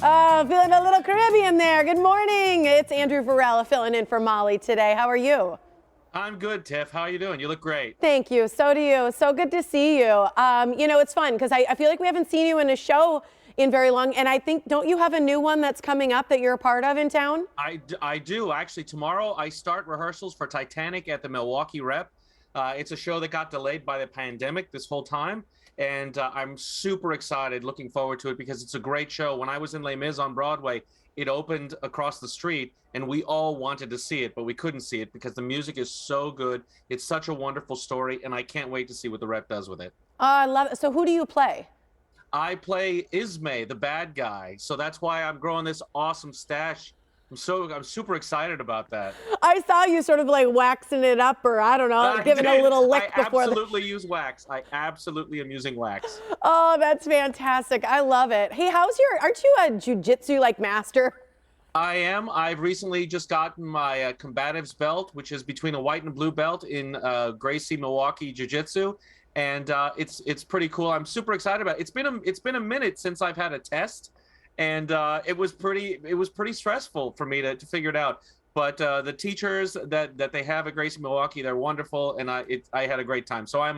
Oh, feeling a little Caribbean there. Good morning. It's Andrew Varela filling in for Molly today. How are you? I'm good, Tiff. How are you doing? You look great. Thank you. So do you. So good to see you. It's fun because I feel like we haven't seen you in a show in very long. And I think, don't you have a new one that's coming up that you're a part of in town? I do. Actually, tomorrow I start rehearsals for Titanic at the Milwaukee Rep. It's a show that got delayed by the pandemic this whole time. And I'm super excited, looking forward to it because it's a great show. When I was in Les Mis on Broadway, it opened across the street and we all wanted to see it, but we couldn't see it because the music is so good. It's such a wonderful story, and I can't wait to see what the Rep does with it. Oh, I love it. So who do you play? I play Ismay, the bad guy. So that's why I'm growing this awesome stash. I'm super excited about that. I saw you sort of like waxing it up, or I don't know, giving a little lick before. I absolutely use wax. I absolutely am using wax. Oh, that's fantastic. I love it. Hey, aren't you a Ju-Jitsu like master? I am. I've recently just gotten my Combatives Belt, which is between a white and a blue belt in Gracie Milwaukee Ju-Jitsu. And it's pretty cool. I'm super excited about it. It's been a minute since I've had a test, and it was pretty stressful for me to figure it out. But the teachers that they have at Gracie Milwaukee, they're wonderful, and I had a great time. So I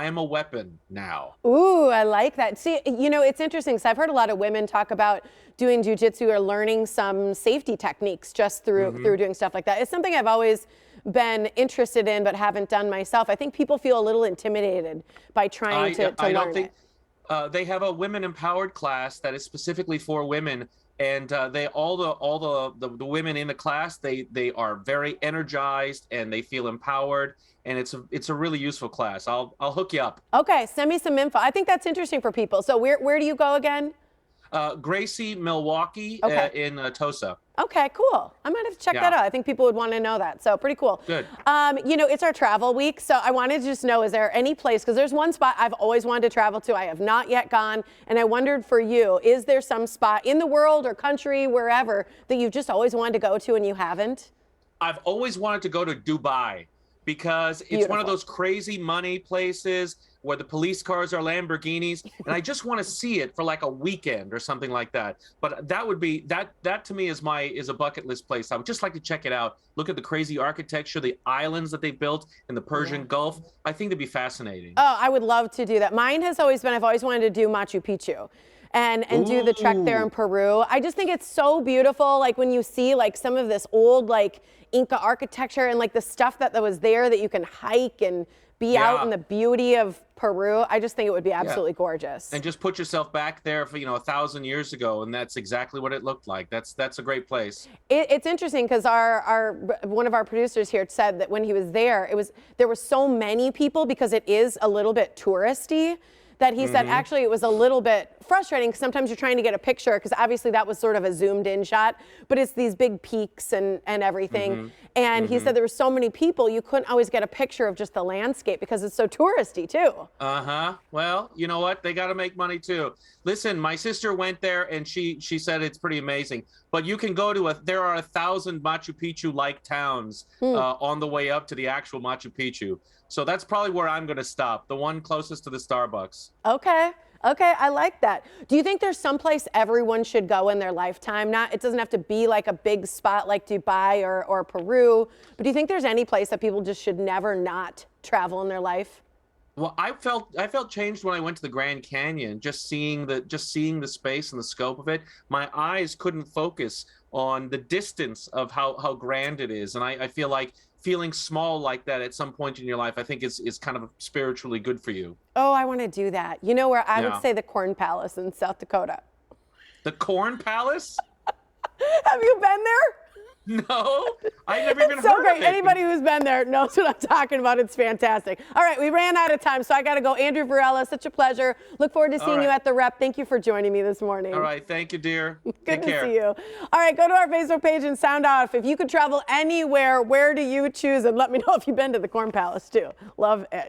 am a weapon now. Ooh, I like that. See, it's interesting because I've heard a lot of women talk about doing jujitsu or learning some safety techniques just through doing stuff like that. It's something I've always been interested in but haven't done myself. I think people feel a little intimidated by trying to learn it. They have a women empowered class that is specifically for women, and all the women in the class, they are very energized and they feel empowered, and it's a really useful class. I'll hook you up. Okay, send me some info. I think that's interesting for people. So where do you go again? Gracie Milwaukee in Tosa. Okay, cool. I might have to check that out. I think people would want to know that. So pretty cool. Good. It's our travel week. So I wanted to just know, is there any place, because there's one spot I've always wanted to travel to. I have not yet gone. And I wondered for you, is there some spot in the world or country, wherever, that you've just always wanted to go to and you haven't? I've always wanted to go to Dubai because it's one of those crazy money places where the police cars are Lamborghinis, and I just want to see it for like a weekend or something like that. But that would be that to me is a bucket list place. I would just like to check it out. Look at the crazy architecture, the islands that they built in the Persian Gulf. I think it'd be fascinating. Oh, I would love to do that. Mine has always been, I've always wanted to do Machu Picchu and do the trek there in Peru. I just think it's so beautiful. Like when you see like some of this old like Inca architecture and like the stuff that was there that you can hike and be out in the beauty of Peru. I just think it would be absolutely gorgeous. And just put yourself back there for 1,000 years ago, and that's exactly what it looked like. That's a great place. It's interesting because one of our producers here said that when he was there, there were so many people because it is a little bit touristy, that he said actually it was a little bit frustrating because sometimes you're trying to get a picture, because obviously that was sort of a zoomed in shot, but it's these big peaks and everything. And he said there were so many people you couldn't always get a picture of just the landscape because it's so touristy too. Well, you know what? They got to make money too. Listen, my sister went there and she said it's pretty amazing. But you can go to there are 1,000 Machu Picchu-like towns on the way up to the actual Machu Picchu. So that's probably where I'm going to stop, the one closest to the Starbucks. Okay, I like that. Do you think there's someplace everyone should go in their lifetime? It doesn't have to be like a big spot like Dubai or Peru, but do you think there's any place that people just should never not travel in their life? Well, I felt changed when I went to the Grand Canyon, just seeing the space and the scope of it. My eyes couldn't focus on the distance of how grand it is, and I feel like feeling small like that at some point in your life, I think is kind of spiritually good for you. Oh, I want to do that. You know where I would say the Corn Palace in South Dakota. The Corn Palace? Have you been there? No, I never even heard so great. of it. Anybody who's been there knows what I'm talking about. It's fantastic. All right, we ran out of time, so I got to go. Andrew Varela, such a pleasure. Look forward to seeing you at the Rep. Thank you for joining me this morning. All right, thank you, dear. Good to see you. All right, go to our Facebook page and sound off. If you could travel anywhere, where do you choose? And let me know if you've been to the Corn Palace too. Love it.